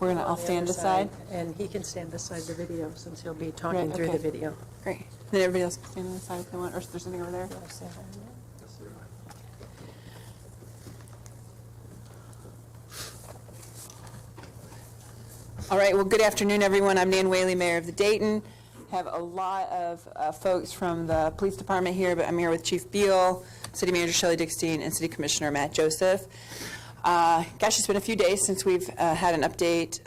I'll stand aside. And he can stand beside the video since he'll be talking Right, through okay. the video. Great. Then everybody else can stand on the side if they want, or if there's anything over there. All right, well, good afternoon, everyone. I'm Nan Whaley, Mayor of the Dayton. Have a lot of folks from the police department here, but I'm here with Chief Beal, City Manager Shelley Dickstein, and City Commissioner Matt Joseph. Gosh, it's been a few days since we've had an update.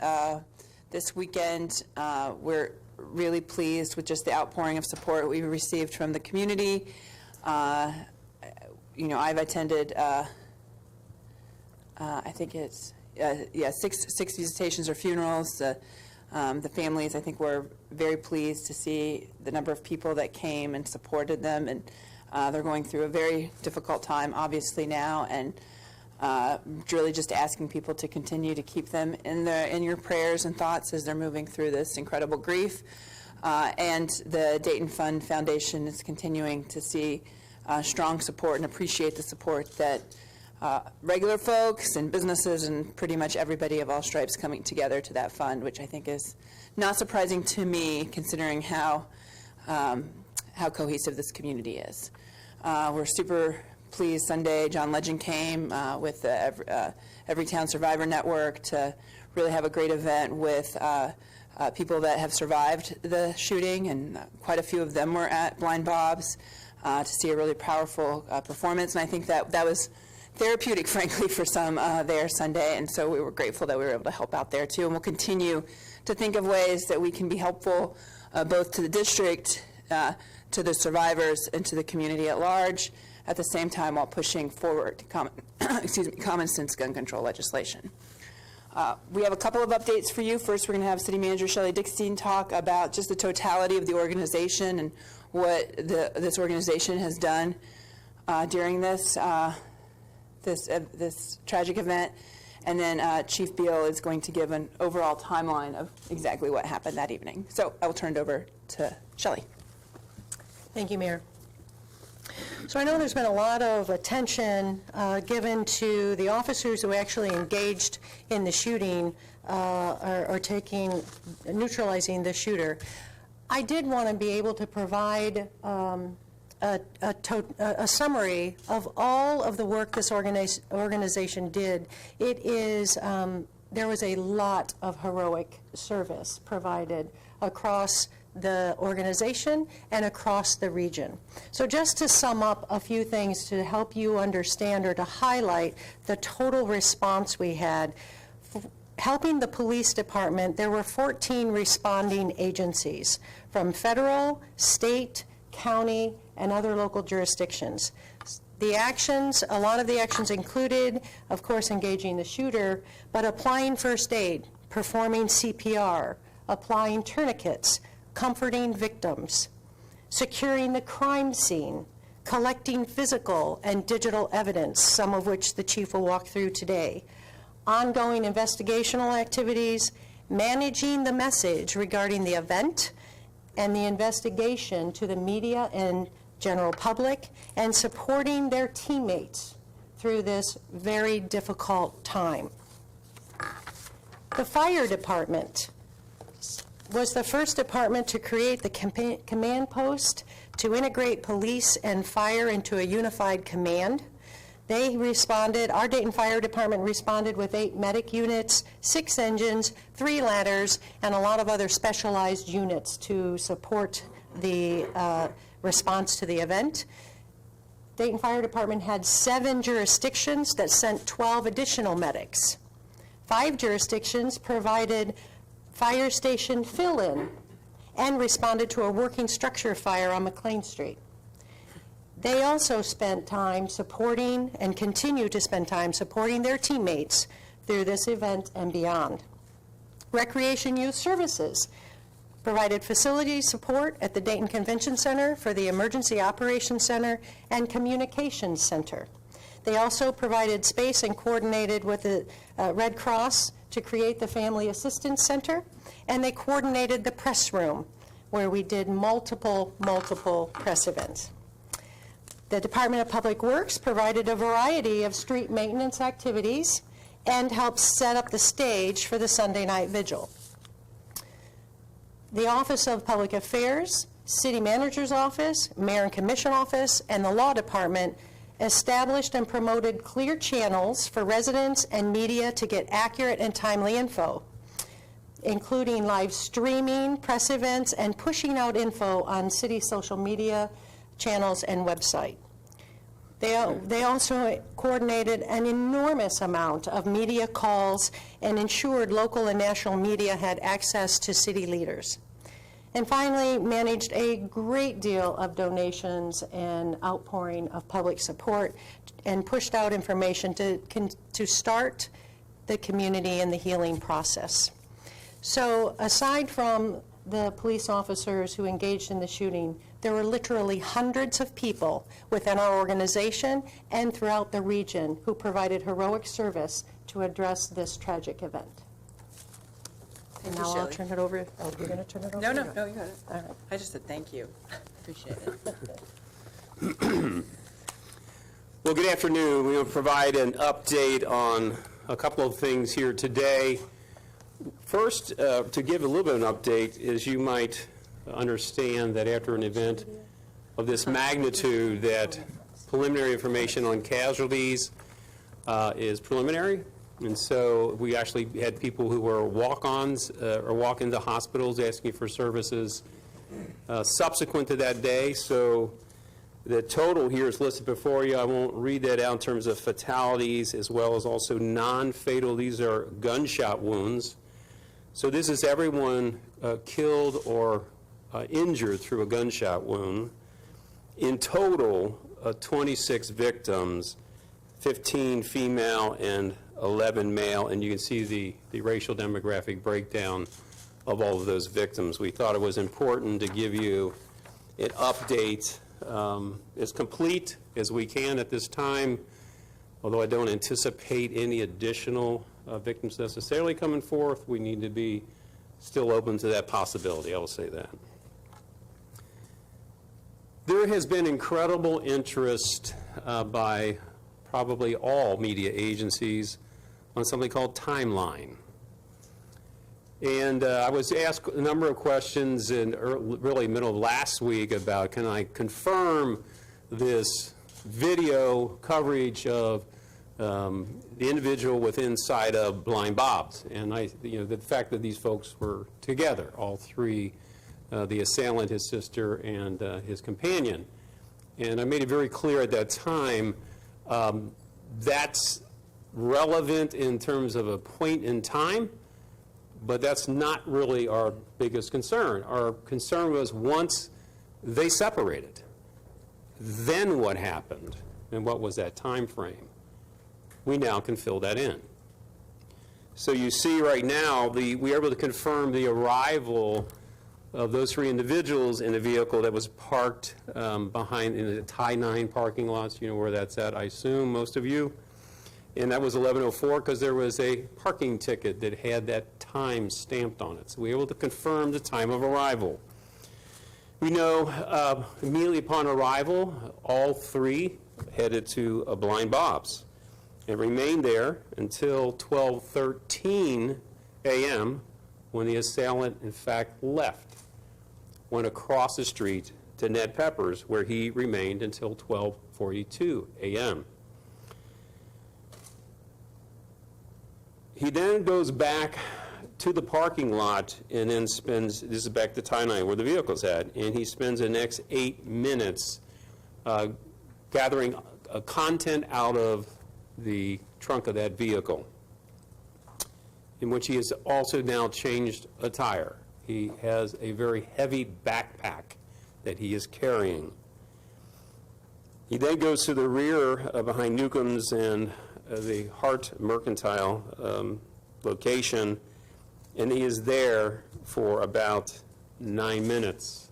This weekend, we're really pleased with just the outpouring of support we received from the community. You know, I've attended, I think it's, six visitations or funerals. The families, I think, were very pleased to see the number of people that came and supported them, and they're going through a very difficult time, obviously, now, and really just asking people to continue to keep them in your prayers and thoughts as they're moving through this incredible grief. And the Dayton Fund Foundation is continuing to see strong support and appreciate the support that regular folks and businesses and pretty much everybody of all stripes coming together to that fund, which I think is not surprising to me considering how cohesive this community is. We're super pleased Sunday John Legend came with the Everytown Survivor Network to really have a great event with people that have survived the shooting, and quite a few of them were at Blind Bob's to see a really powerful performance, and I think that was therapeutic, frankly, for some there Sunday, and so we were grateful that we were able to help out there too, and we'll continue to think of ways that we can be helpful both to the district, to the survivors, and to the community at large, at the same time while pushing forward common sense gun control legislation. We have a couple of updates for you. First, we're going to have City Manager Shelley Dickstein talk about just the totality of the organization and what this organization has done during this tragic event, and then Chief Beal is going to give an overall timeline of exactly what happened that evening. So I will turn it over to Shelley. Thank you, Mayor. So I know there's been a lot of attention given to the officers who actually engaged in the shooting or neutralizing the shooter. I did want to be able to provide a summary of all of the work this organization did. It is, there was a lot of heroic service provided across the organization and across the region. So just to sum up a few things to help you understand or to highlight the total response we had. Helping the police department, there were 14 responding agencies from federal, state, county, and other local jurisdictions. The actions, a lot of the actions included, of course, engaging the shooter, but applying first aid, performing CPR, applying tourniquets, comforting victims, securing the crime scene, collecting physical and digital evidence, some of which the chief will walk through today, ongoing investigational activities, managing the message regarding the event and the investigation to the media and general public, and supporting their teammates through this very difficult time. The fire department was the first department to create the command post to integrate police and fire into a unified command. They responded, our Dayton Fire Department responded with 8 medic units, 6 engines, 3 ladders, and a lot of other specialized units to support the response to the event. Dayton Fire Department had 7 jurisdictions that sent 12 additional medics. 5 jurisdictions provided fire station fill-in and responded to a working structure fire on McLean Street. They also spent time supporting and continue to spend time supporting their teammates through this event and beyond. Recreation Youth Services provided facility support at the Dayton Convention Center for the Emergency Operations Center and Communications Center. They also provided space and coordinated with the Red Cross to create the Family Assistance Center, and they coordinated the press room where we did multiple press events. The Department of Public Works provided a variety of street maintenance activities and helped set up the stage for the Sunday night vigil. The Office of Public Affairs, City Manager's Office, Mayor and Commission Office, and the Law Department established and promoted clear channels for residents and media to get accurate and timely info, including live streaming, press events, and pushing out info on city social media channels and website. They also coordinated an enormous amount of media calls and ensured local and national media had access to city leaders. And finally, managed a great deal of donations and outpouring of public support and pushed out information to start the community in the healing process. So aside from the police officers who engaged in the shooting, there were literally hundreds of people within our organization and throughout the region who provided heroic service to address this tragic event. And now I'll turn it over. Oh, you're going to turn it over? No, you got it. All right. I just said thank you. Appreciate it. Well, good afternoon. We will provide an update on a couple of things here today. First, to give a little bit of an update, is you might understand that after an event of this magnitude, that preliminary information on casualties is preliminary. And so we actually had people who were walk-ons or walk into hospitals asking for services subsequent to that day. So the total here is listed before you. I won't read that out in terms of fatalities as well as also non-fatal. These are gunshot wounds. So this is everyone killed or injured through a gunshot wound. In total, 26 victims, 15 female and 11 male, and you can see the racial demographic breakdown of all of those victims. We thought it was important to give you an update as complete as we can at this time, although I don't anticipate any additional victims necessarily coming forth. We need to be still open to that possibility, I will say that. There has been incredible interest by probably all media agencies on something called timeline. And I was asked a number of questions in really middle of last week about, can I confirm this video coverage of the individual with inside of Blind Bob's? And the fact that these folks were together, all three, the assailant, his sister, and his companion. And I made it very clear at that time that's relevant in terms of a point in time, but that's not really our biggest concern. Our concern was once they separated, then what happened, and what was that time frame? We now can fill that in. So you see right now, we are able to confirm the arrival of those three individuals in a vehicle that was parked behind in the Tie 9 parking lots. You know where that's at, I assume, most of you. And that was 11:04 because there was a parking ticket that had that time stamped on it. So we were able to confirm the time of arrival. We know immediately upon arrival, all three headed to a Blind Bob's and remained there until 12:13 a.m. when the assailant, in fact, left, went across the street to Ned Pepper's, where he remained until 12:42 a.m. He then goes back to the parking lot and then spends, this is back to Tie 9 where the vehicle's at, and he spends the next 8 minutes gathering content out of the trunk of that vehicle, in which he has also now changed attire. He has a very heavy backpack that he is carrying. He then goes to the rear behind Newcom's and the Hart Mercantile location, and he is there for about 9 minutes.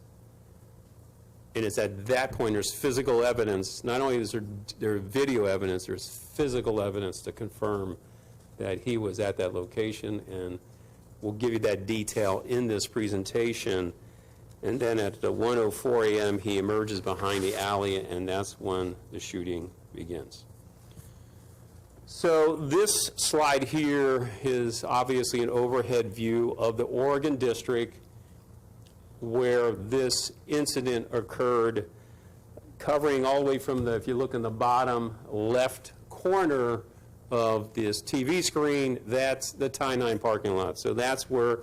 And it's at that point there's physical evidence. Not only is there video evidence, there's physical evidence to confirm that he was at that location, and we'll give you that detail in this presentation. And then at 1:04 a.m., he emerges behind the alley, and that's when the shooting begins. So this slide here is obviously an overhead view of the Oregon district where this incident occurred, covering all the way from the, if you look in the bottom left corner of this TV screen, that's the Tie 9 parking lot. So that's where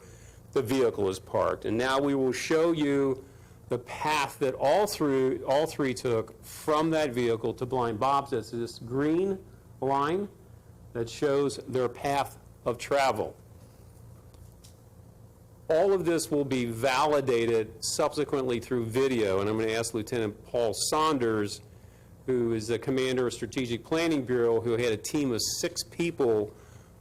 the vehicle is parked. And now we will show you the path that all three took from that vehicle to Blind Bob's. That's this green line that shows their path of travel. All of this will be validated subsequently through video, and I'm going to ask Lieutenant Paul Saunders, who is the commander of Strategic Planning Bureau, who had a team of 6 people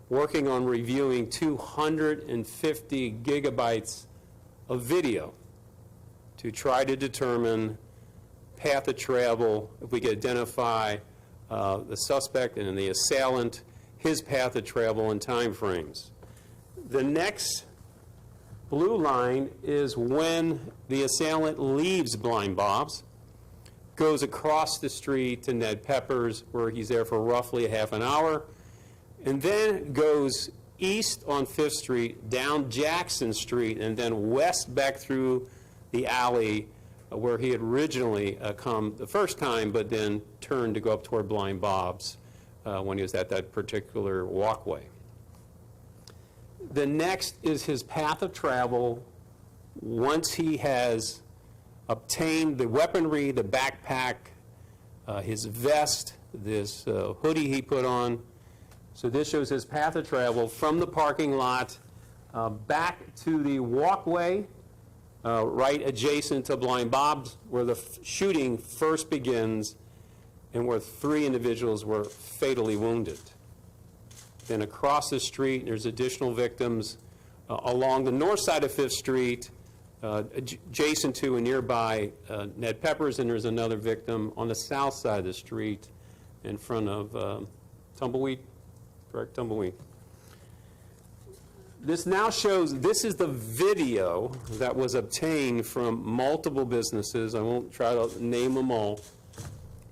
working on reviewing 250 gigabytes of video to try to determine path of travel, if we could identify the suspect and the assailant, his path of travel and time frames. The next blue line is when the assailant leaves Blind Bob's, goes across the street to Ned Pepper's, where he's there for roughly a half an hour, and then goes east on 5th Street, down Jackson Street, and then west back through the alley where he had originally come the first time, but then turned to go up toward Blind Bob's when he was at that particular walkway. The next is his path of travel once he has obtained the weaponry, the backpack, his vest, this hoodie he put on. So this shows his path of travel from the parking lot back to the walkway right adjacent to Blind Bob's, where the shooting first begins and where 3 individuals were fatally wounded. Then across the street, there's additional victims along the north side of 5th Street, adjacent to and nearby Ned Pepper's, and there's another victim on the south side of the street in front of Tumbleweed, correct, Tumbleweed. This now shows, this is the video that was obtained from multiple businesses. I won't try to name them all,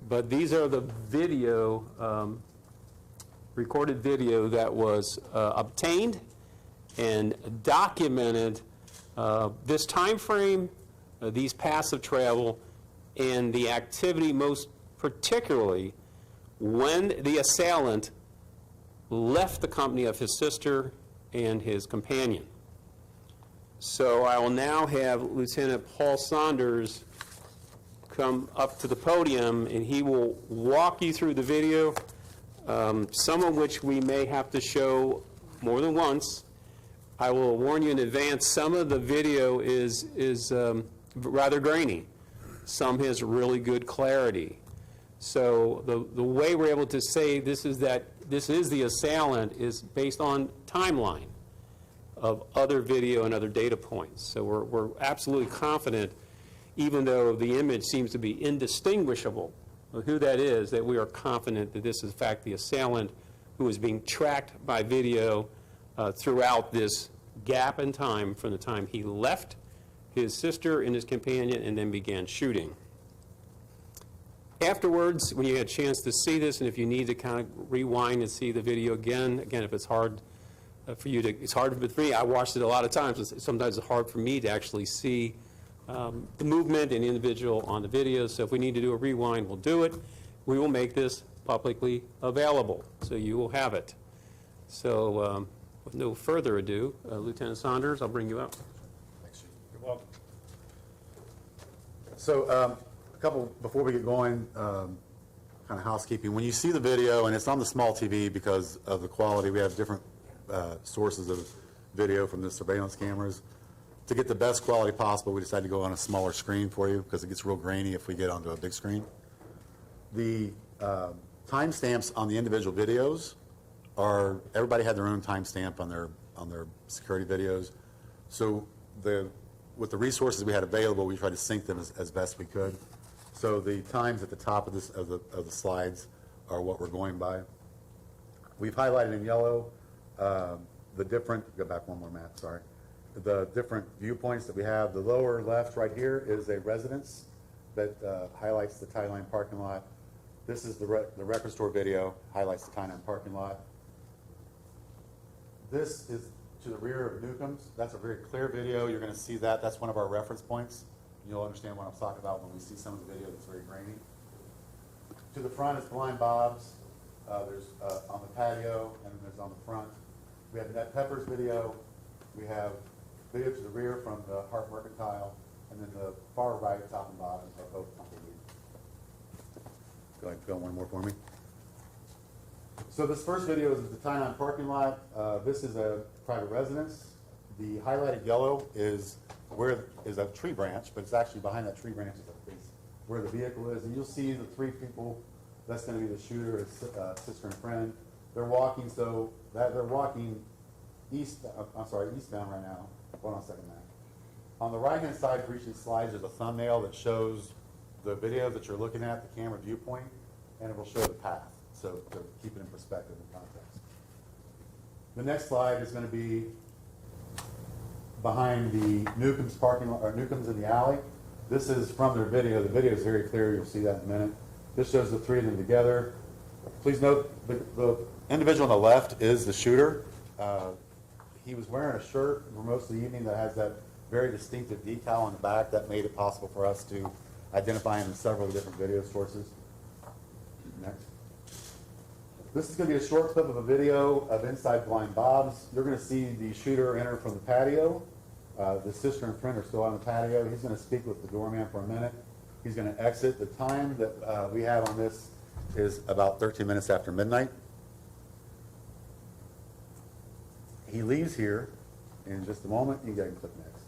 but these are the video, recorded video that was obtained and documented this time frame, these paths of travel, and the activity most particularly when the assailant left the company of his sister and his companion. So I will now have Lieutenant Paul Saunders come up to the podium, and he will walk you through the video, some of which we may have to show more than once. I will warn you in advance, some of the video is rather grainy. Some has really good clarity. So the way we're able to say this is the assailant is based on timeline of other video and other data points. So we're absolutely confident, even though the image seems to be indistinguishable of who that is, that we are confident that this is in fact the assailant who is being tracked by video throughout this gap in time from the time he left his sister and his companion and then began shooting. Afterwards, when you had a chance to see this, and if you need to kind of rewind and see the video again, if it's hard for you to, it's hard for me, I watched it a lot of times, sometimes it's hard for me to actually see the movement and the individual on the video, so if we need to do a rewind, we'll do it. We will make this publicly available, so you will have it. So with no further ado, Lieutenant Saunders, I'll bring you up. Thanks, Chief. You're welcome. So a couple, before we get going, kind of housekeeping. When you see the video, and it's on the small TV because of the quality, we have different sources of video from the surveillance cameras. To get the best quality possible, we decided to go on a smaller screen for you because it gets real grainy if we get onto a big screen. The timestamps on the individual videos are, everybody had their own timestamp on their security videos. So with the resources we had available, we tried to sync them as best we could. So the times at the top of the slides are what we're going by. We've highlighted in yellow the different, go back one more, Matt, sorry. The different viewpoints that we have. The lower left right here is a residence that highlights the Tie Line parking lot. This is the record store video, highlights the Tynan parking lot. This is to the rear of Newcom's. That's a very clear video. You're going to see that. That's one of our reference points. You'll understand what I'm talking about when we see some of the video that's very grainy. To the front is Blind Bob's. There's on the patio, and then there's on the front. We have Ned Pepper's video. We have video to the rear from the Hart Mercantile, and then the far right, top and bottom, are both Tumbleweed. Go ahead, go one more for me. So this first video is the Tynan parking lot. This is a private residence. The highlighted yellow is a tree branch, but it's actually behind that tree branch is where the vehicle is. And you'll see the three people. That's going to be the shooter, his sister and friend. They're walking, so they're walking eastbound right now. Hold on a second, Matt. On the right-hand side for each of these slides, there's a thumbnail that shows the video that you're looking at, the camera viewpoint, and it will show the path. So to keep it in perspective and context. The next slide is going to be behind the Newcom's parking lot, or Newcom's in the alley. This is from their video. The video is very clear. You'll see that in a minute. This shows the three of them together. Please note the individual on the left is the shooter. He was wearing a shirt for most of the evening that has that very distinctive decal on the back that made it possible for us to identify him in several different video sources. Next. This is going to be a short clip of a video of inside Blind Bob's. You're going to see the shooter enter from the patio. The sister and friend are still on the patio. He's going to speak with the doorman for a minute. He's going to exit. The time that we have on this is about 13 minutes after midnight. He leaves here in just a moment. You can click next.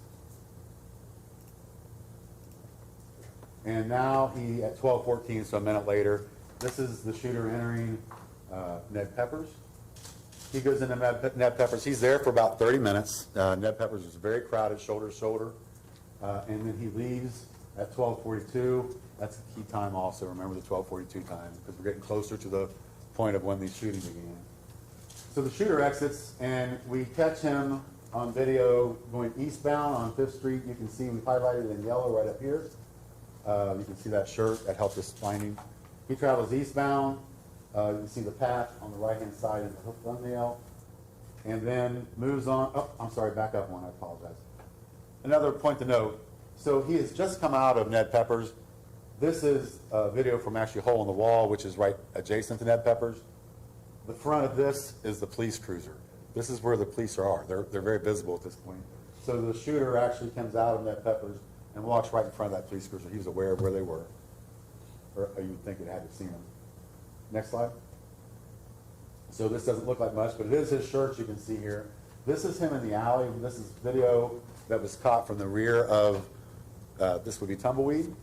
And now he, at 12:14, so a minute later, this is the shooter entering Ned Pepper's. He goes into Ned Pepper's. He's there for about 30 minutes. Ned Pepper's is very crowded, shoulder to shoulder. And then he leaves at 12:42. That's a key time also. Remember the 12:42 time, because we're getting closer to the point of when the shooting began. So the shooter exits, and we catch him on video going eastbound on 5th Street. You can see we've highlighted in yellow right up here. You can see that shirt. That helped us find him. He travels eastbound. You can see the path on the right-hand side in the thumbnail. And then moves on. Oh, I'm sorry, back up one. I apologize. Another point to note. So he has just come out of Ned Pepper's. This is a video from actually a hole in the wall, which is right adjacent to Ned Pepper's. The front of this is the police cruiser. This is where the police are. They're very visible at this point. So the shooter actually comes out of Ned Pepper's and walks right in front of that police cruiser. He was aware of where they were. Or you would think it had to seen them. Next slide. So this doesn't look like much, but it is his shirt you can see here. This is him in the alley. This is video that was caught from the rear of, this would be Tumbleweed.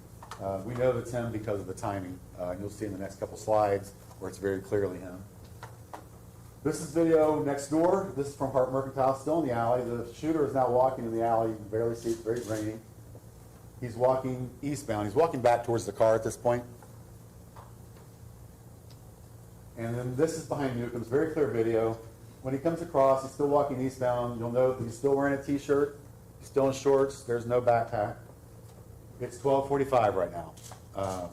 We know it's him because of the timing. You'll see in the next couple slides where it's very clearly him. This is video next door. This is from Hart Mercantile, still in the alley. The shooter is now walking in the alley. You can barely see, it's very grainy. He's walking eastbound. He's walking back towards the car at this point. And then this is behind Newcom's, very clear video. When he comes across, he's still walking eastbound. You'll note that he's still wearing a t-shirt. He's still in shorts. There's no backpack. It's 12:45 right now.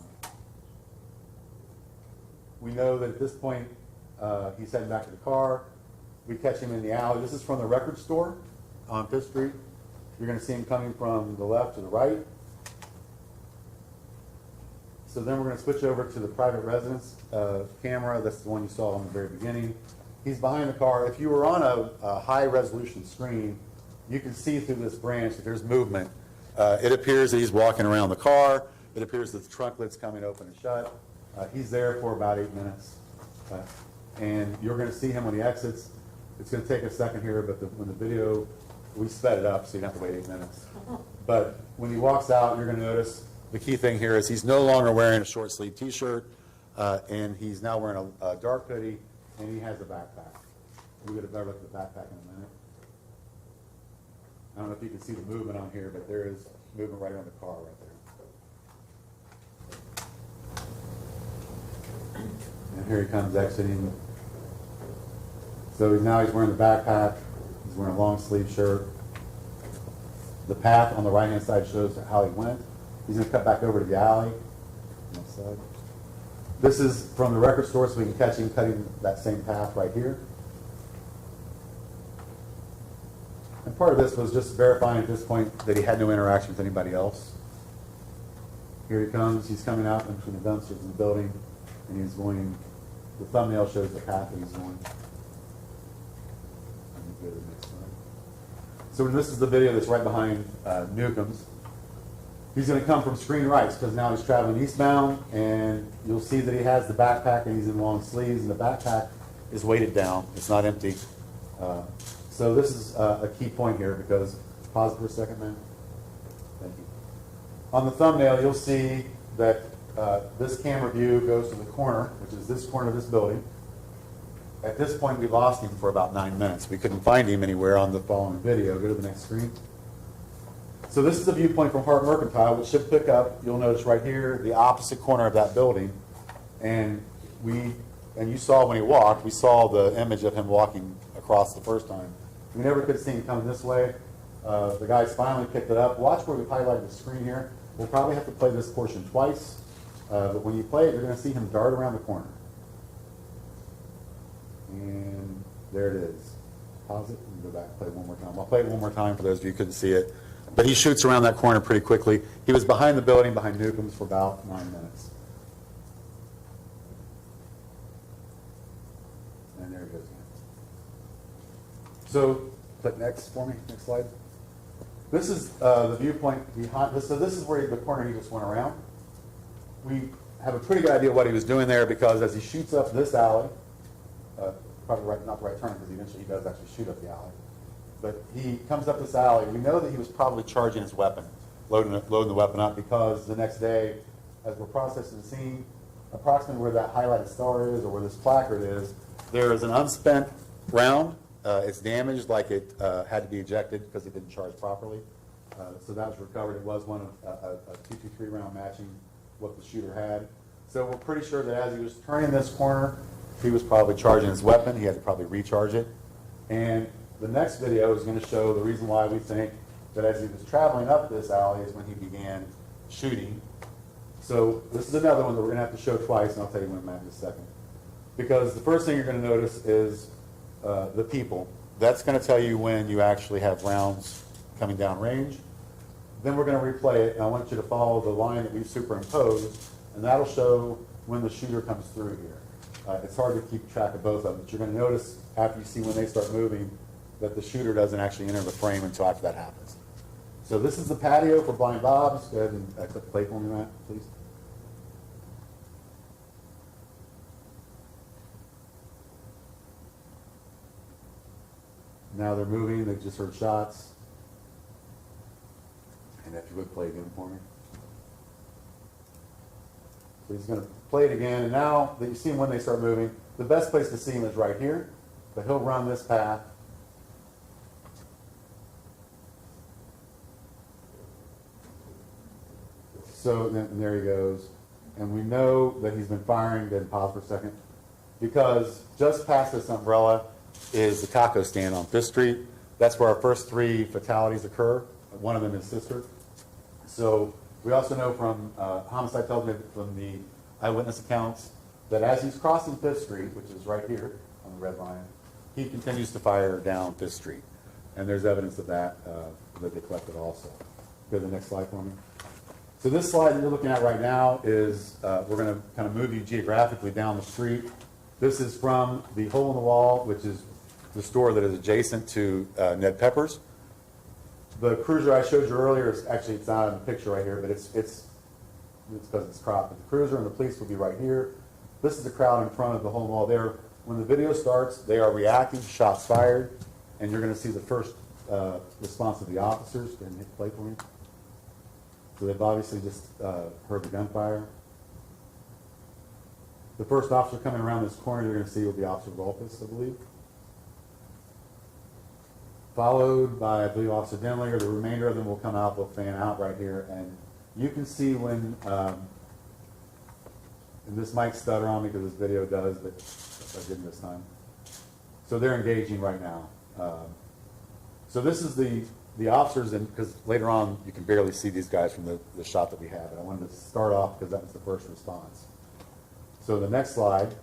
We know that at this point, he's heading back to the car. We catch him in the alley. This is from the record store on 5th Street. You're going to see him coming from the left to the right. So then we're going to switch over to the private residence camera. That's the one you saw in the very beginning. He's behind the car. If you were on a high-resolution screen, you can see through this branch that there's movement. It appears that he's walking around the car. It appears that the trunk lid's coming open and shut. He's there for about 8 minutes. And you're going to see him when he exits. It's going to take a second here, but when the video, we sped it up so you don't have to wait 8 minutes. But when he walks out, you're going to notice the key thing here is he's no longer wearing a short sleeve t-shirt, and he's now wearing a dark hoodie, and he has a backpack. We'll get a better look at the backpack in a minute. I don't know if you can see the movement on here, but there is movement right around the car right there. And here he comes exiting. So now he's wearing the backpack. He's wearing a long sleeve shirt. The path on the right-hand side shows how he went. He's going to cut back over to the alley. Next slide. This is from the record store, so we can catch him cutting that same path right here. And part of this was just verifying at this point that he had no interaction with anybody else. Here he comes. He's coming out in between the dumpsters in the building, and he's going. The thumbnail shows the path that he's going. Let me go to the next slide. So this is the video that's right behind Newcom's. He's going to come from screen rights because now he's traveling eastbound, and you'll see that he has the backpack and he's in long sleeves, and the backpack is weighted down. It's not empty. So this is a key point here because, pause for a second, man. Thank you. On the thumbnail, you'll see that this camera view goes to the corner, which is this corner of this building. At this point, we lost him for about 9 minutes. We couldn't find him anywhere on the following video. Go to the next screen. So this is a viewpoint from Hart Mercantile, which should pick up, you'll notice right here, the opposite corner of that building. And you saw when he walked, we saw the image of him walking across the first time. We never could see him coming this way. The guys finally picked it up. Watch where we've highlighted the screen here. We'll probably have to play this portion twice. But when you play it, you're going to see him dart around the corner. And there it is. Pause it and go back and play it one more time. I'll play it one more time for those of you who couldn't see it. But he shoots around that corner pretty quickly. He was behind the building, behind Newcom's, for about 9 minutes. And there it goes again. So, click next for me. Next slide. This is the viewpoint behind this. So this is where the corner he just went around. We have a pretty good idea what he was doing there because as he shoots up this alley, probably not the right turn because eventually he does actually shoot up the alley. But he comes up this alley. We know that he was probably charging his weapon, loading the weapon up, because the next day, as we're processing the scene, approximately where that highlighted star is or where this placard is, there is an unspent round. It's damaged, like it had to be ejected because it didn't charge properly. So that was recovered. It was one of a 223 round matching what the shooter had. So we're pretty sure that as he was turning this corner, he was probably charging his weapon. He had to probably recharge it. And the next video is going to show the reason why we think that as he was traveling up this alley is when he began shooting. So this is another one that we're going to have to show twice, and I'll tell you when, Matt, in a second. Because the first thing you're going to notice is the people. That's going to tell you when you actually have rounds coming down range. Then we're going to replay it, and I want you to follow the line that we've superimposed, and that'll show when the shooter comes through here. It's hard to keep track of both of them, but you're going to notice after you see when they start moving that the shooter doesn't actually enter the frame until after that happens. So this is the patio for Blind Bob's. Go ahead and click play for me, Matt, please. Now they're moving. They've just heard shots. And if you would play again for me. So he's going to play it again. And now that you see him when they start moving, the best place to see him is right here. But he'll run this path. So and there he goes. And we know that he's been firing. Then pause for a second. Because just past this umbrella is the taco stand on 5th Street. That's where our first 3 fatalities occur. One of them is sister. So we also know from homicide tells me from the eyewitness accounts that as he's crossing 5th Street, which is right here on the red line, he continues to fire down 5th Street. And there's evidence of that that they collected also. Go to the next slide for me. So this slide that you're looking at right now is, we're going to kind of move you geographically down the street. This is from the hole in the wall, which is the store that is adjacent to Ned Pepper's. The cruiser I showed you earlier is actually, it's not in the picture right here, but it's because it's cropped. But the cruiser and the police will be right here. This is the crowd in front of the hole in the wall there. When the video starts, they are reacting to shots fired, and you're going to see the first response of the officers. Go ahead and hit play for me. So they've obviously just heard the gunfire. The first officer coming around this corner you're going to see will be Officer Rolfes, I believe. Followed by, I believe, Officer Denley, or the remainder of them will come out. They'll fan out right here. And you can see when, and this might stutter on me because this video does, but I didn't this time. So they're engaging right now. So this is the officers, and because later on you can barely see these guys from the shot that we have. And I wanted to start off because that was the first response. So the next slide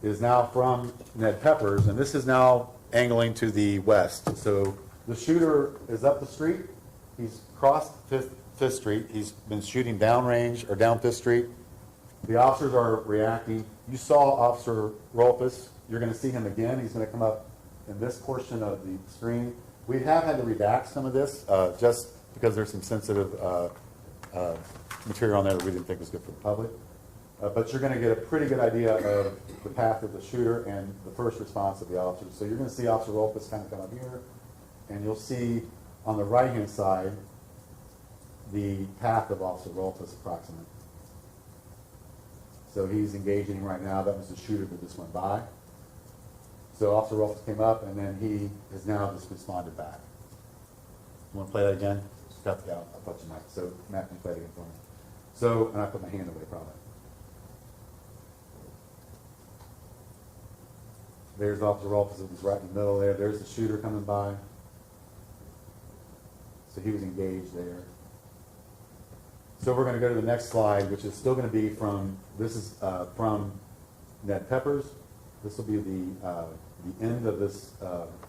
is now from Ned Pepper's, and this is now angling to the west. So the shooter is up the street. He's crossed Fifth Street. He's been shooting downrange or down Fifth Street. The officers are reacting. You saw Officer Rolfes. You're going to see him again. He's going to come up in this portion of the screen. We have had to redact some of this just because there's some sensitive material on there that we didn't think was good for the public. But you're going to get a pretty good idea of the path of the shooter and the first response of the officers. So you're going to see Officer Rolfes kind of come up here, and you'll see on the right-hand side the path of Officer Rolfes approximate. So he's engaging right now. That was the shooter that just went by. So Officer Rolfes came up, and then he has now just responded back. You want to play that again? Got the out. I'll touch the mic. So Matt, can you play it again for me? So, and I put my hand away probably. There's Officer Rolfes, who was right in the middle there. There's the shooter coming by. So he was engaged there. So we're going to go to the next slide, which is still going to be from, this is from Ned Pepper's. This will be the end of this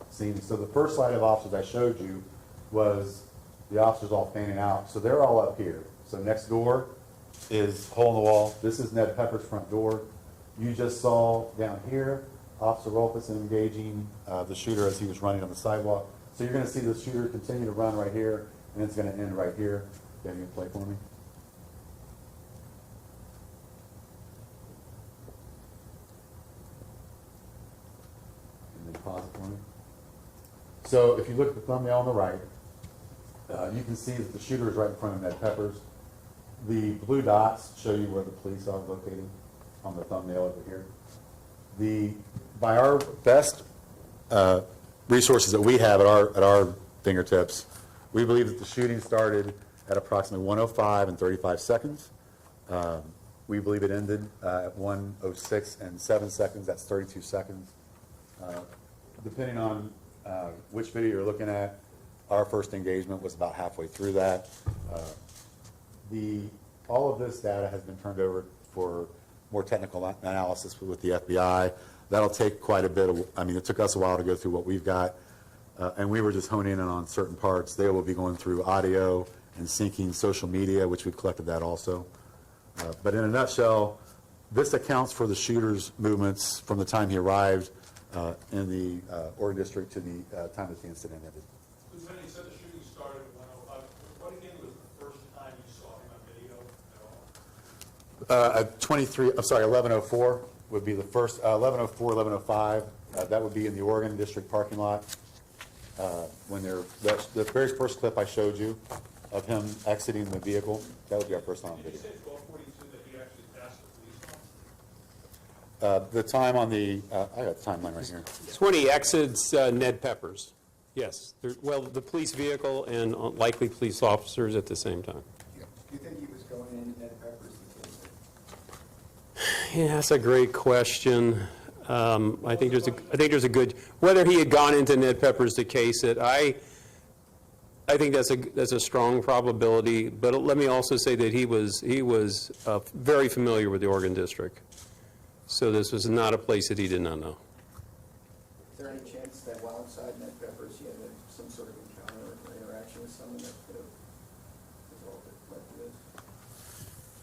scene. So the first slide of officers I showed you was the officers all fanning out. So they're all up here. So next door is hole in the wall. This is Ned Pepper's front door. You just saw down here Officer Rolfes engaging the shooter as he was running on the sidewalk. So you're going to see the shooter continue to run right here, and it's going to end right here. Can you play for me? And then pause it for me. So if you look at the thumbnail on the right, you can see that the shooter is right in front of Ned Pepper's. The blue dots show you where the police are located on the thumbnail over here. By our best resources that we have at our fingertips, we believe that the shooting started at approximately 1:05 and 35 seconds. We believe it ended at 1:06 and 7 seconds. That's 32 seconds. Depending on which video you're looking at, our first engagement was about halfway through that. All of this data has been turned over for more technical analysis with the FBI. That'll take quite a bit of, it took us a while to go through what we've got, and we were just honing in on certain parts. They will be going through audio and syncing social media, which we've collected that also. But in a nutshell, this accounts for the shooter's movements from the time he arrived in the Oregon District to the time that the incident ended. Lieutenant, you said the shooting started at 1:05. What again was the first time you saw him on video at all? At 11:04 would be the first, 11:04, 11:05. That would be in the Oregon District parking lot. When the very first clip I showed you of him exiting the vehicle, that would be our first time on video. Did you say 12:42 that he actually passed the police officer? The time on the, I got the timeline right here. It's when he exits Ned Pepper's. Yes. Well, the police vehicle and likely police officers at the same time. Do you think he was going into Ned Pepper's to case it? Yeah, that's a great question. I think there's a good, whether he had gone into Ned Pepper's to case it, I think that's a strong probability. But let me also say that he was very familiar with the Oregon District. So this was not a place that he did not know. Is there any chance that while inside Ned Pepper's he had some sort of encounter or interaction with someone that could have resulted in this?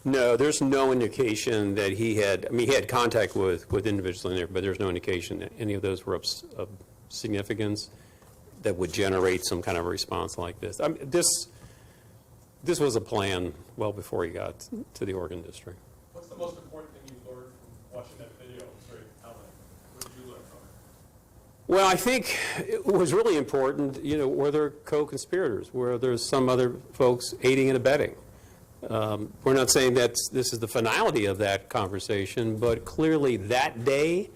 No, there's no indication that he had, he had contact with individuals in there, but there's no indication that any of those were of significance that would generate some kind of response like this. This was a plan well before he got to the Oregon District. What's the most important thing you learned from watching that video? It's very telling. What did you learn from it? Well, I think it was really important, were there co-conspirators? Were there some other folks aiding and abetting? We're not saying that this is the finality of that conversation, but clearly that day,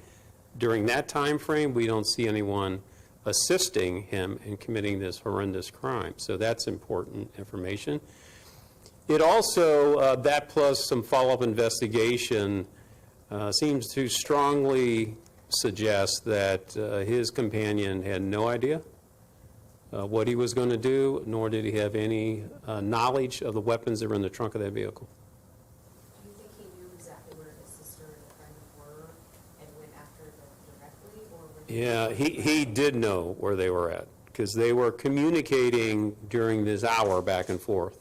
during that time frame, we don't see anyone assisting him in committing this horrendous crime. So that's important information. It also, that plus some follow-up investigation, seems to strongly suggest that his companion had no idea what he was going to do, nor did he have any knowledge of the weapons that were in the trunk of that vehicle. Do you think he knew exactly where his sister Yeah, he did know where they were at, because they were communicating during this hour back and forth.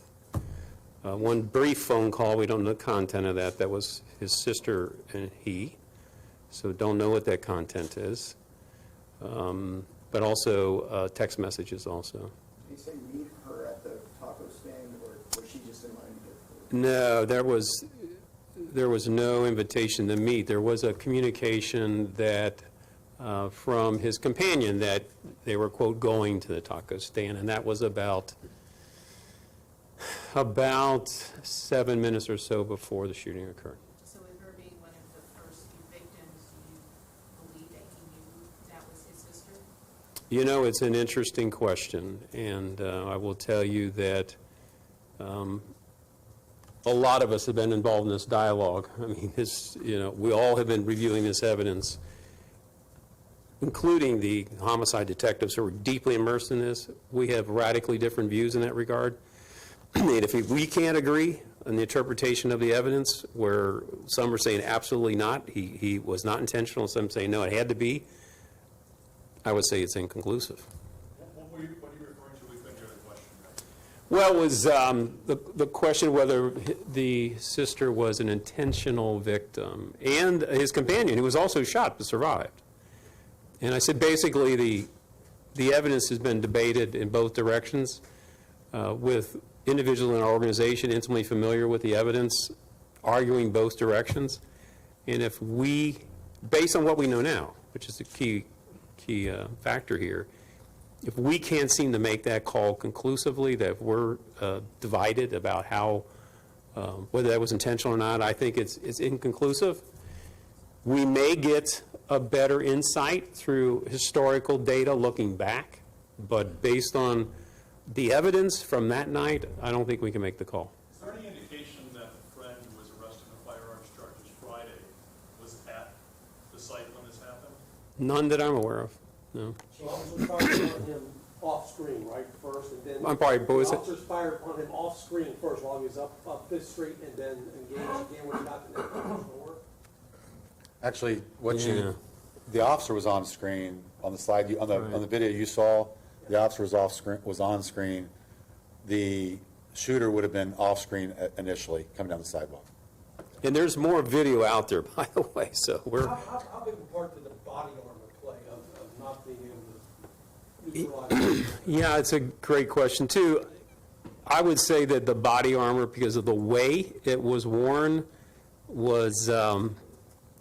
One brief phone call, we don't know the content of that, that was his sister and he, so don't know what that content is. But also text messages also. Did he say meet her at the taco stand, or was she just in line to get food? No, there was no invitation to meet. There was a communication that, from his companion, that they were, quote, going to the taco stand, and that was about 7 minutes or so before the shooting occurred. So with her being one of the first few victims, do you believe that he knew that was his sister? You know, it's an interesting question, and I will tell you that a lot of us have been involved in this dialogue. I mean, we all have been reviewing this evidence, including the homicide detectives who are deeply immersed in this. We have radically different views in that regard. And if we can't agree on the interpretation of the evidence, where some are saying absolutely not, he was not intentional, some say no, it had to be, I would say it's inconclusive. What are you referring to? We couldn't hear the question. Well, it was the question whether the sister was an intentional victim, and his companion, who was also shot but survived. And I said basically the evidence has been debated in both directions, with individuals in our organization intimately familiar with the evidence, arguing both directions. And if we, based on what we know now, which is the key factor here, if we can't seem to make that call conclusively, that we're divided about how, whether that was intentional or not, I think it's inconclusive. We may get a better insight through historical data looking back, but based on the evidence from that night, I don't think we can make the call. Is there any indication that the friend who was arrested on firearms charges Friday was at the site when this happened? None that I'm aware of, no. So officers fired on him off screen, right, first, and then. I'm sorry, what was it? Officers fired on him off screen first while he was up Fifth Street, and then engaged again when he got to the door. Actually, Yeah. the officer was on screen, on the slide, on the video you saw, the officer was on screen. The shooter would have been off screen initially, coming down the sidewalk. And there's more video out there, by the way, so we're, How big a part did the body armor play of not being able to neutralize? yeah, it's a great question, too. I would say that the body armor, because of the way it was worn, was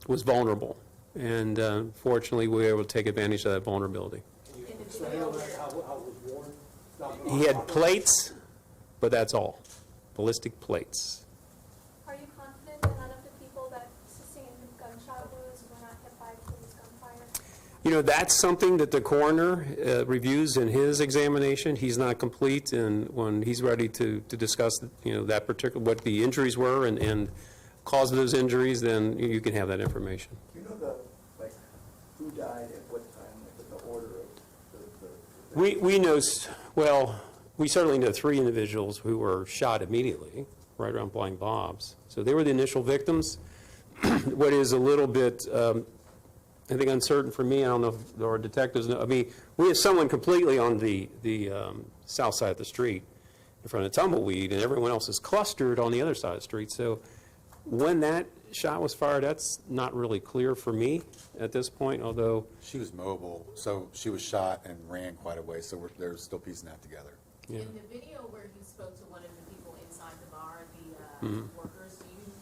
vulnerable. And fortunately, we were able to take advantage of that vulnerability. So how it was worn? He had plates, but that's all. Ballistic plates. Are you confident that none of the people that sustained gunshot wounds were not hit by police gunfire? You know, that's something that the coroner reviews in his examination. He's not complete, and when he's ready to discuss, that particular, what the injuries were and cause of those injuries, then you can have that information. Do you know who died at what time, the order of the We know, well, we certainly know 3 individuals who were shot immediately, right around Blind Bob's. So they were the initial victims. What is a little bit, I think, uncertain for me, I don't know if our detectives know, I mean, we have someone completely on the south side of the street in front of Tumbleweed, and everyone else is clustered on the other side of the street. So when that shot was fired, that's not really clear for me at this point, although, She was mobile, so she was shot and ran quite a way, so they're still piecing that together. yeah. In the video where he spoke to one of the people inside the bar, the workers, have you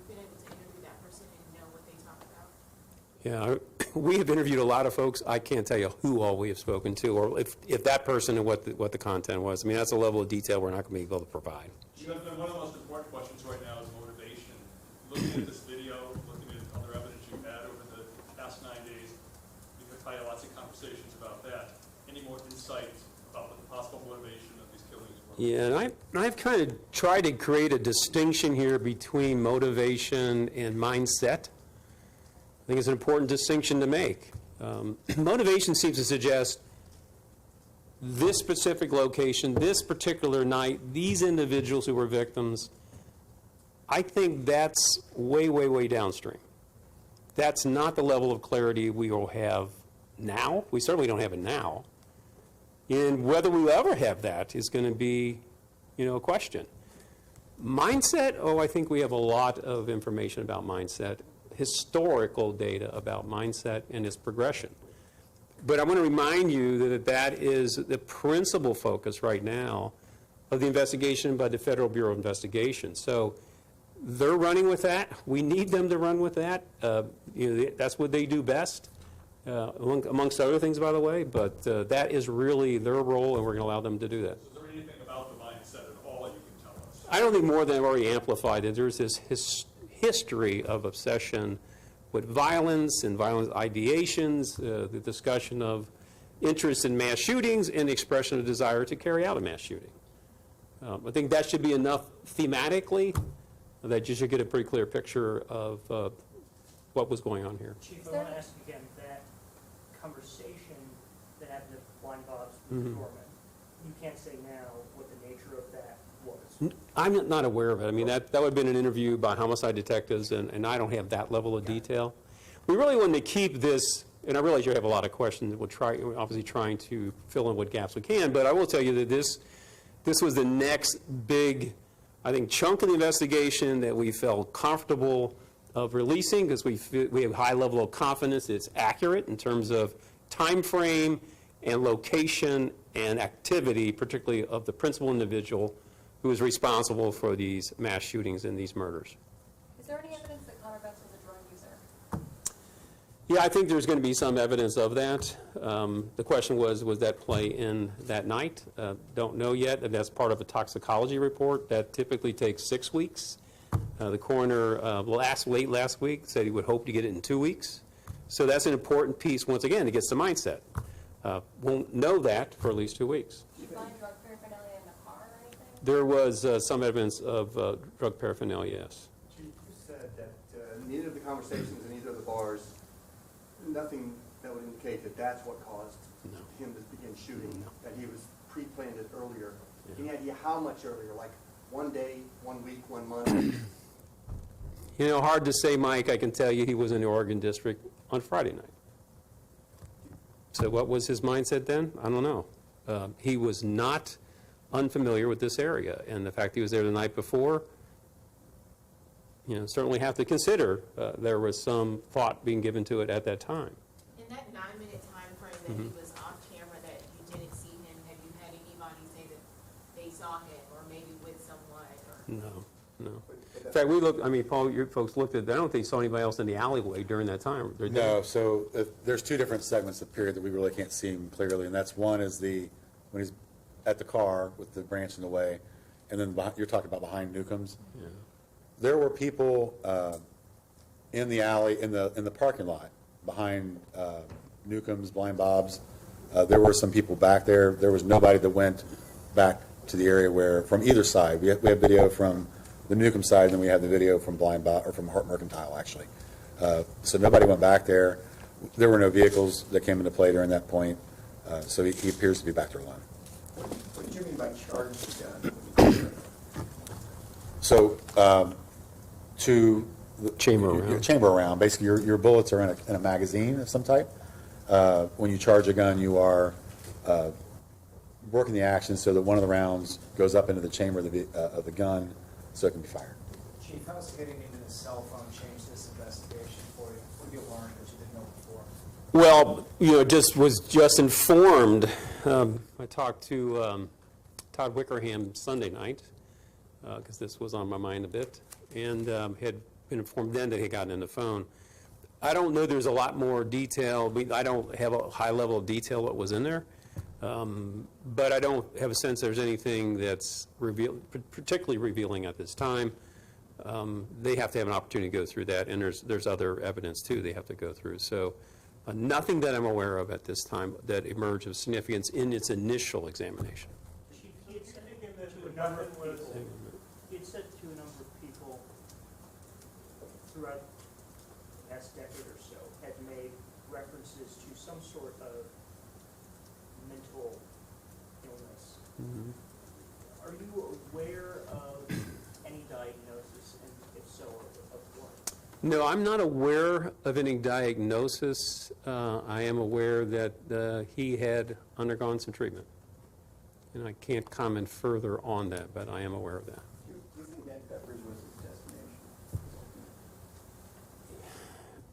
been able to interview that person and know what they talk about? Yeah, we have interviewed a lot of folks. I can't tell you who all we have spoken to, or if that person and what the content was. I mean, that's a level of detail we're not going to be able to provide. One of the most important questions right now is motivation. Looking at this video, looking at other evidence you've had over the past 9 days, we've had lots of conversations about that. Any more insight about what the possible motivation of these killings were? Yeah, and I've kind of tried to create a distinction here between motivation and mindset. I think it's an important distinction to make. Motivation seems to suggest this specific location, this particular night, these individuals who were victims. I think that's way, way, way downstream. That's not the level of clarity we will have now. We certainly don't have it now. And whether we ever have that is going to be, a question. Mindset, I think we have a lot of information about mindset, historical data about mindset and its progression. But I want to remind you that that is the principal focus right now of the investigation by the Federal Bureau of Investigation. So they're running with that. We need them to run with that. That's what they do best, amongst other things, by the way. But that is really their role, and we're going to allow them to do that. Is there anything about the mindset at all that you can tell us? I don't think more than I've already amplified it. There's this history of obsession with violence and violent ideations, the discussion of interest in mass shootings and the expression of desire to carry out a mass shooting. I think that should be enough thematically that you should get a pretty clear picture of what was going on here. Chief, I want to ask again, that conversation that happened at Blind Bob's with Dorman, you can't say now what the nature of that was. I'm not aware of it. I mean, that would have been an interview by homicide detectives, and I don't have that level of detail. We really wanted to keep this, and I realize you have a lot of questions. We're obviously trying to fill in what gaps we can, but I will tell you that this was the next big, I think, chunk of the investigation that we felt comfortable of releasing because we have high level of confidence it's accurate in terms of time frame and location and activity, particularly of the principal individual who is responsible for these mass shootings and these murders. Is there any evidence that Connor Betts was a drug user? Yeah, I think there's going to be some evidence of that. The question was that play in that night? Don't know yet. And that's part of a toxicology report. That typically takes 6 weeks. The coroner late last week said he would hope to get it in 2 weeks. So that's an important piece, once again, to get the mindset. Won't know that for at least 2 weeks. Did you find drug paraphernalia in the car or anything? There was some evidence of drug paraphernalia, yes. Chief, you said that neither of the conversations in either of the bars, nothing that would indicate that that's what caused him to begin shooting, that he was pre-planned it earlier. Any idea how much earlier, like 1 day, 1 week, 1 month? Hard to say, Mike. I can tell you he was in the Oregon District on Friday night. So what was his mindset then? I don't know. He was not unfamiliar with this area, and the fact he was there the night before, certainly have to consider there was some thought being given to it at that time. In that 9-minute time frame that he was off camera, that you didn't see him, have you had anybody say that they saw him, or maybe with someone, or? No. In fact, Paul, you folks looked at, I don't think you saw anybody else in the alleyway during that time. No, so there's two different segments of period that we really can't see him clearly, and that's one is when he's at the car with the branch in the way, and then you're talking about behind Newcom's. Yeah. There were people in the alley, in the parking lot behind Newcom's, Blind Bob's. There were some people back there. There was nobody that went back to the area from either side. We have video from the Newcom side, and then we have the video from Blind Bob, or from Hart Mercantile, actually. So nobody went back there. There were no vehicles that came into play during that point. So he appears to be back there alone. What did you mean by charge the gun? So to the Chamber round. Basically, your bullets are in a magazine of some type. When you charge a gun, you are working the action so that one of the rounds goes up into the chamber of the gun so it can be fired. Chief, how's getting into the cell phone change this investigation for you? What have you learned that you didn't know before? Well, was just informed. I talked to Todd Wickerham Sunday night, because this was on my mind a bit, and had been informed then that he had gotten in the phone. I don't know there's a lot more detail. I don't have a high level of detail what was in there, but I don't have a sense there's anything that's particularly revealing at this time. They have to have an opportunity to go through that, and there's other evidence, too, they have to go through. So nothing that I'm aware of at this time that emerged of significance in its initial examination. Chief, he had said to a number of people, throughout the past decade or so, had made references to some sort of mental illness. Mm-hmm. Are you aware of any diagnosis, and if so, of what? No, I'm not aware of any diagnosis. I am aware that he had undergone some treatment. And I can't comment further on that, but I am aware of that. Do you think Ned Pepper's was his destination?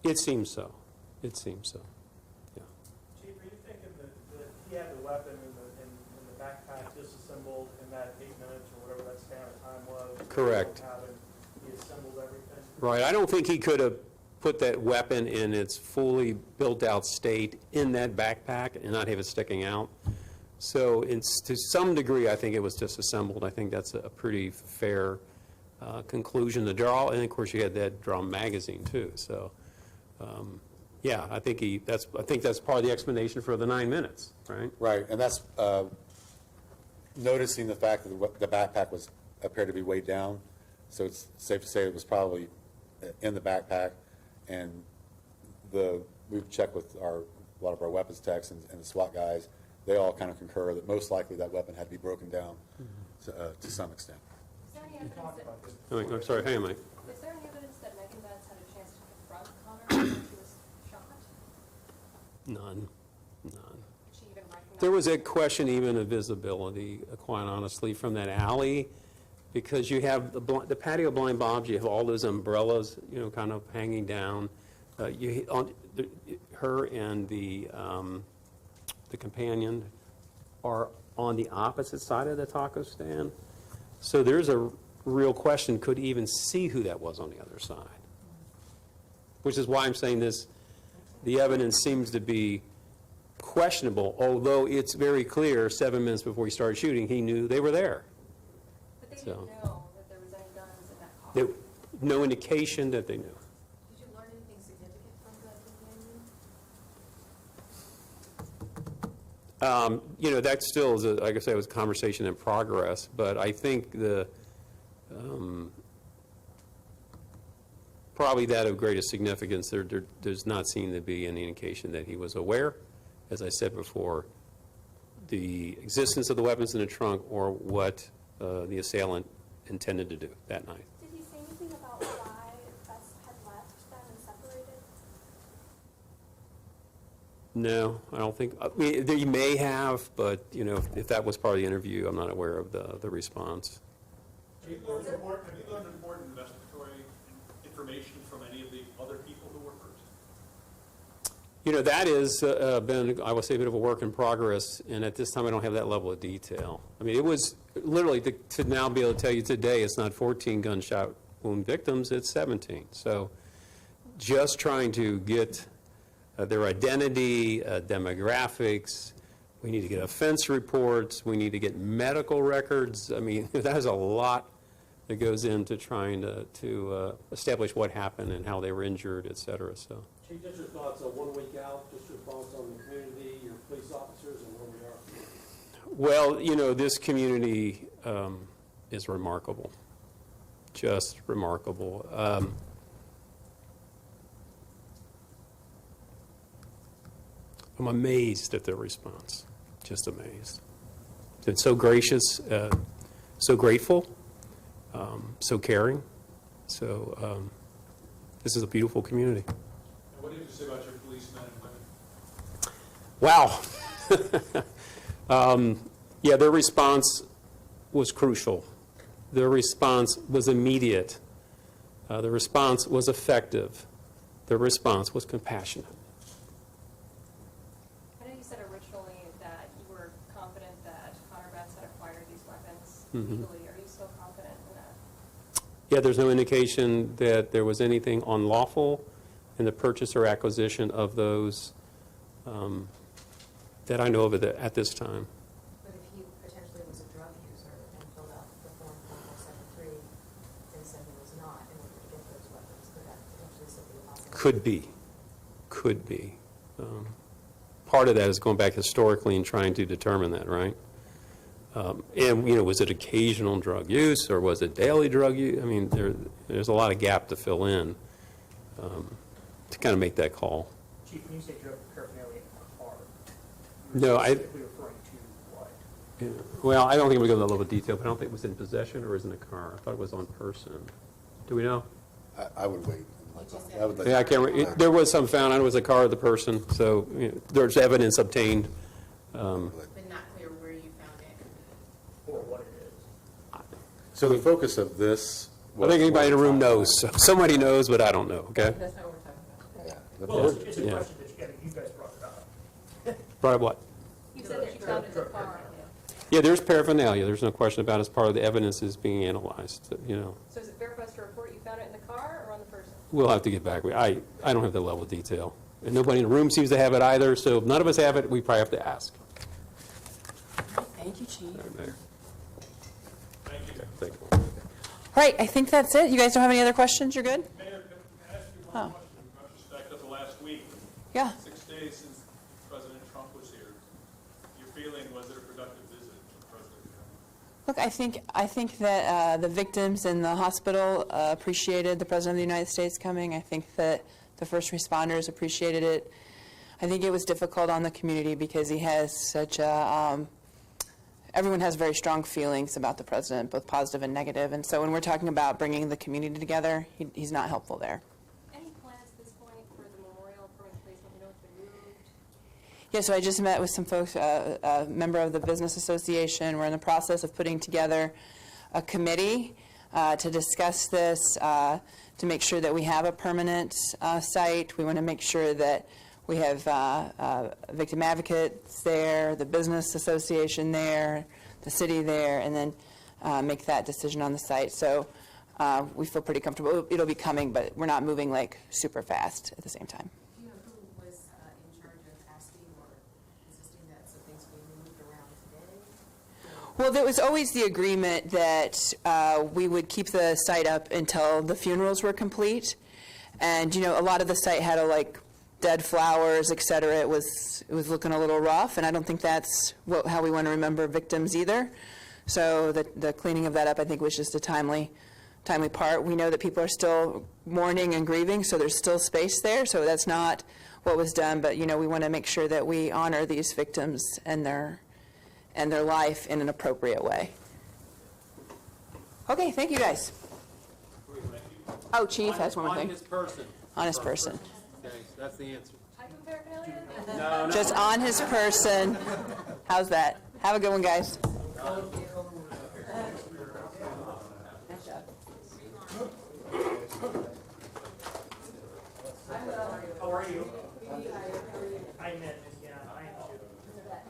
It seems so. It seems so. Yeah. Chief, are you thinking that he had the weapon in the backpack disassembled in that 8 minutes or whatever that span of time was? Correct. He assembled everything? Right. I don't think he could have put that weapon in its fully built-out state in that backpack and not have it sticking out. So it's, to some degree, I think it was disassembled. I think that's a pretty fair conclusion to draw. And of course, you had that drum magazine too. So, yeah, I think that's part of the explanation for the 9 minutes, right? Right, and that's noticing the fact that the backpack appeared to be weighed down. So it's safe to say it was probably in the backpack. And we've checked with a lot of our weapons techs and the SWAT guys. They all kind of concur that most likely that weapon had to be broken down to some extent. Is there any evidence that, Oh, wait, I'm sorry, hang on, Mike. is there any evidence that Megan Betts had a chance to confront Connor when he was shot? None. Did she even recognize? There was a question even of visibility, quite honestly, from that alley, because you have the patio blind bobs, you have all those umbrellas, kind of hanging down. Her and the companion are on the opposite side of the taco stand. So there's a real question, could even see who that was on the other side. Which is why I'm saying this, the evidence seems to be questionable, although it's very clear 7 minutes before he started shooting, he knew they were there. But they So. didn't know that there was any guns in that car. There, no indication that they knew. Did you learn anything significant from the companion? That still is, like I said, it was a conversation in progress, but I think probably that of greatest significance, there does not seem to be any indication that he was aware, as I said before, the existence of the weapons in the trunk or what the assailant intended to do that night. Did he say anything about why Betts had left them and separated? No, I don't think, they may have, but, if that was part of the interview, I'm not aware of the response. Have you learned important investigatory information from any of the other people who were hurt? That has been, I will say, a bit of a work in progress, and at this time, I don't have that level of detail. I mean, it was literally, to now be able to tell you today, it's not 14 gunshot wound victims, it's 17. So just trying to get their identity, demographics, we need to get offense reports, we need to get medical records. I mean, there's a lot that goes into trying to establish what happened and how they were injured, et cetera, so. Chief, just your thoughts on 1 week out, just your thoughts on the community, your police officers, and where we are. Well, this community is remarkable, just remarkable. I'm amazed at their response, just amazed. It's so gracious, so grateful, so caring. So this is a beautiful community. And what did you say about your policemen and women? Wow. Yeah, their response was crucial. Their response was immediate. The response was effective. Their response was compassionate. I know you said originally that you were confident that Connor Betts had acquired these weapons Mm-hmm. legally. Are you still confident in that? Yeah, there's no indication that there was anything unlawful in the purchase or acquisition of those that I know of at this time. But if he potentially was a drug user and filled out the form 4473 and said he was not in order to get those weapons, could that potentially still be a possibility? Could be. Part of that is going back historically and trying to determine that, right? And, was it occasional drug use or was it daily drug use? I mean, there's a lot of gap to fill in to kind of make that call. Chief, when you say drug paraphernalia in a car, No, you're specifically referring to what? Well, I don't think I'm going to go into a level of detail, but I don't think it was in possession or was in a car. I thought it was on person. Do we know? I would wait I would like- Yeah, I can't, there was some found, it was a car of the person, so there's evidence obtained. But not clear where you found it. Or what it is. So the focus of this. I think anybody in the room knows, so somebody knows, but I don't know, okay? That's not what we're talking about. Well, it's a Yeah. question that you guys brought it up. Brought up what? You said that you found it in the car. Yeah, there's paraphernalia, there's no question about it, as part of the evidence is being analyzed, you know. So is it fair for us to report you found it in the car or on the person? We'll have to get back, I don't have that level of detail. And nobody in the room seems to have it either, so if none of us have it, we probably have to ask. Thank you, Chief. There. Thank you. Okay, thank you. All right, I think that's it. You guys don't have any other questions? You're good? Mayor, can I ask you one question in retrospect of the last week? Yeah. 6 days since President Trump was here. Your feeling, was it a productive visit from President Trump? Look, I think that the victims in the hospital appreciated the President of the United States coming. I think that the first responders appreciated it. I think it was difficult on the community because he has such a, everyone has very strong feelings about the President, both positive and negative. And so when we're talking about bringing the community together, he's not helpful there. Any plans at this point for the memorial permanent placement? You know it's been moved? Yeah, so I just met with some folks, a member of the Business Association. We're in the process of putting together a committee to discuss this, to make sure that we have a permanent site. We want to make sure that we have victim advocates there, the Business Association there, the city there, and then make that decision on the site. So we feel pretty comfortable. It'll be coming, but we're not moving like super fast at the same time. Do you know who was in charge of asking or insisting that some things be moved around today? Well, there was always the agreement that we would keep the site up until the funerals were complete. And, you know, a lot of the site had dead flowers, et cetera. It was looking a little rough, and I don't think that's how we want to remember victims either. So the cleaning of that up, I think, was just a timely part. We know that people are still mourning and grieving, so there's still space there. So that's not what was done, but, you know, we want to make sure that we honor these victims and their life in an appropriate way. Okay, thank you, guys. Oh, Chief has one more thing. Honest person. Honest person. Okay, that's the answer. Hyperparaphernalia? Just on his person. How's that? Have a good one, guys. How are you? I'm Ned